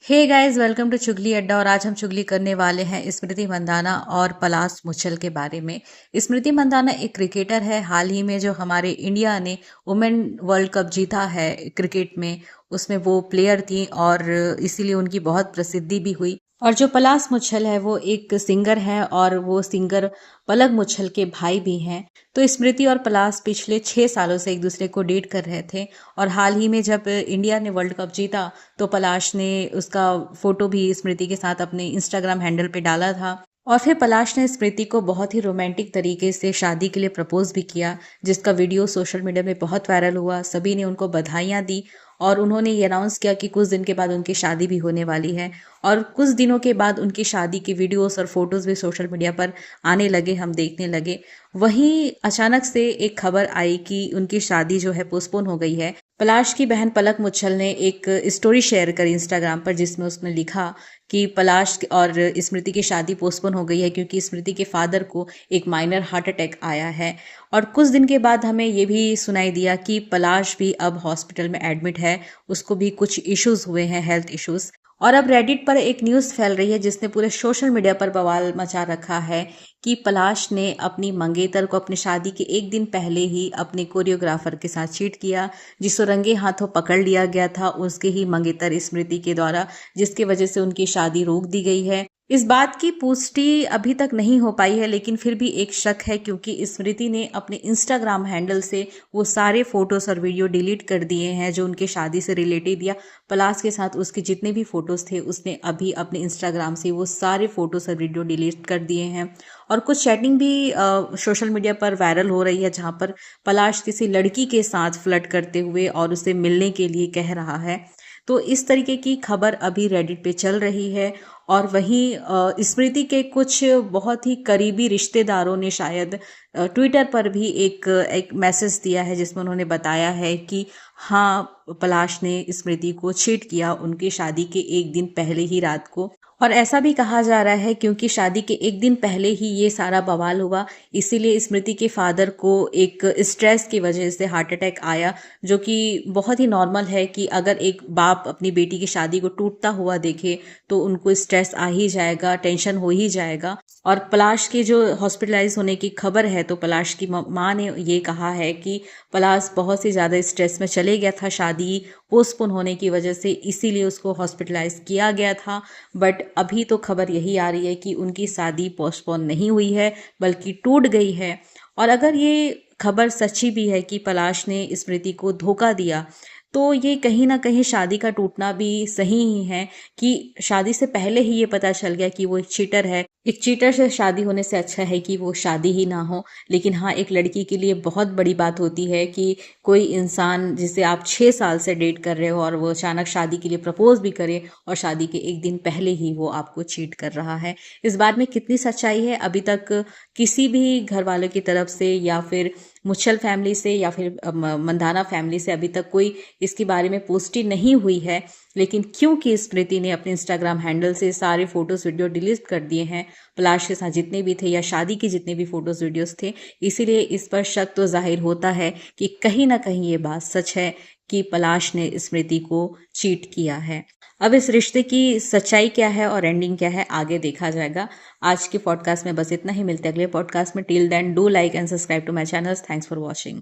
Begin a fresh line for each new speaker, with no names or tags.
Hey guys, welcome to चुगली अड्डा। और आज हम चुगली करने वाले हैं स्मृति मंदाना और पलाश मुच्छल के बारे में। स्मृति मंदाना एक क्रिकेटर है। हाल ही में जो हमारे इंडिया ने वुमेन वर्ल्ड कप जीता है क्रिकेट में, उसमें वो प्लेयर थी और इसीलिए उनकी बहुत प्रसिद्धि भी हुई। और जो पलाश मुच्छल है वो एक सिंगर है और वो सिंगर पलक मुच्छल के भाई भी हैं। तो स्मृति और पलाश पिछले 6 सालों से एक दूसरे को डेट कर रहे थे। और हाल ही में जब इंडिया ने वर्ल्ड कप जीता तो पलाश ने उसका फोटो भी स्मृति के साथ अपने इंस्टाग्राम हैंडल पे डाला था। और फिर पलाश ने स्मृति को बहुत ही रोमांटिक तरीके से शादी के लिए प्रपोज भी किया, जिसका वीडियो सोशल मीडिया में बहुत वायरल हुआ। सभी ने उनको बधाइयां दी और उन्होंने ये अनाउंस किया कि कुछ दिन के बाद उनकी शादी भी होने वाली है। और कुछ दिनों के बाद उनकी शादी की वीडियोस और फोटोज भी सोशल मीडिया पर आने लगे, हम देखने लगे। वहीं अचानक से एक खबर आई कि उनकी शादी जो है पोस्टपोन हो गई है। पलाश की बहन पलक मुच्छल ने एक स्टोरी शेयर करी इंस्टाग्राम पर, जिसमें उसने लिखा कि पलाश और स्मृति की शादी पोस्टपोन हो गई है क्योंकि स्मृति के फादर को एक माइनर हार्ट अटैक आया है। और कुछ दिन के बाद हमें ये भी सुनाई दिया कि पलाश भी अब हॉस्पिटल में एडमिट है, उसको भी कुछ इश्यूज हुए हैं, हेल्थ इश्यूज। और अब रेडिट पर एक न्यूज़ फैल रही है जिसने पूरे सोशल मीडिया पर बवाल मचा रखा है कि पलाश ने अपनी मंगेतर को अपनी शादी के एक दिन पहले ही अपने कोरियोग्राफर के साथ चीट किया, जिसको रंगे हाथों पकड़ लिया गया था उसके ही मंगेतर स्मृति के द्वारा, जिसकी वजह से उनकी शादी रोक दी गई है। इस बात की पुष्टि अभी तक नहीं हो पाई है, लेकिन फिर भी एक शक है क्योंकि स्मृति ने अपने इंस्टाग्राम हैंडल से वो सारे फोटोज और वीडियो डिलीट कर दिए हैं जो उनके शादी से रिलेटेड या पलाश के साथ उसके जितने भी फोटोज थे उसने अभी अपने इंस्टाग्राम से वो सारे फोटोज और वीडियो डिलीट कर दिए हैं। और कुछ चैटिंग भी सोशल मीडिया पर वायरल हो रही है जहां पर पलाश किसी लड़की के साथ फ्लर्ट करते हुए और उसे मिलने के लिए कह रहा है। तो इस तरीके की खबर अभी रेडिट पे चल रही है। और वहीं स्मृति के कुछ बहुत ही करीबी रिश्तेदारों ने शायद ट्विटर पर भी एक मैसेज दिया है जिसमें उन्होंने बताया है कि हाँ, पलाश ने स्मृति को चीट किया उनकी शादी के एक दिन पहले ही रात को। और ऐसा भी कहा जा रहा है क्योंकि शादी के एक दिन पहले ही ये सारा बवाल हुआ, इसीलिए स्मृति के फादर को एक स्ट्रेस की वजह से हार्ट अटैक आया, जो कि बहुत ही नॉर्मल है कि अगर एक बाप अपनी बेटी की शादी को टूटता हुआ देखे तो उनको स्ट्रेस आ ही जाएगा, टेंशन हो ही जाएगा। और पलाश के जो हॉस्पिटलाइज होने की खबर है तो पलाश की माँ ने ये कहा है कि पलाश बहुत ही ज़्यादा स्ट्रेस में चले गया था शादी पोस्टपोन होने की वजह से, इसीलिए उसको हॉस्पिटलाइज किया गया था। बट अभी तो खबर यही आ रही है कि उनकी शादी पोस्टपोन नहीं हुई है बल्कि टूट गई है। और अगर ये खबर सच्ची भी है कि पलाश ने स्मृति को धोखा दिया तो ये कहीं ना कहीं शादी का टूटना भी सही ही है कि शादी से पहले ही ये पता चल गया कि वो एक चीटर है। एक चीटर से शादी होने से अच्छा है कि वो शादी ही ना हो। लेकिन हाँ, एक लड़की के लिए बहुत बड़ी बात होती है कि कोई इंसान जिसे आप 6 साल से डेट कर रहे हो और वो अचानक शादी के लिए प्रपोज भी करे और शादी के एक दिन पहले ही वो आपको चीट कर रहा है। इस बात में कितनी सच्चाई है अभी तक किसी भी घर वालों की तरफ से या फिर मुच्छल फैमिली से या फिर मंदाना फैमिली से अभी तक कोई इसके बारे में पुष्टि नहीं हुई है। लेकिन क्योंकि स्मृति ने अपने इंस्टाग्राम हैंडल से सारे फोटोज वीडियो डिलीट कर दिए हैं, पलाश के साथ जितने भी थे या शादी के जितने भी फोटोज वीडियोस थे, इसीलिए इस पर शक तो जाहिर होता है कि कहीं ना कहीं ये बात सच है कि पलाश ने स्मृति को चीट किया है। अब इस रिश्ते की सच्चाई क्या है और एंडिंग क्या है आगे देखा जाएगा। आज के पॉडकास्ट में बस इतना ही, मिलते हैं अगले पॉडकास्ट में। Till then do like and subscribe to my channel. Thanks for watching.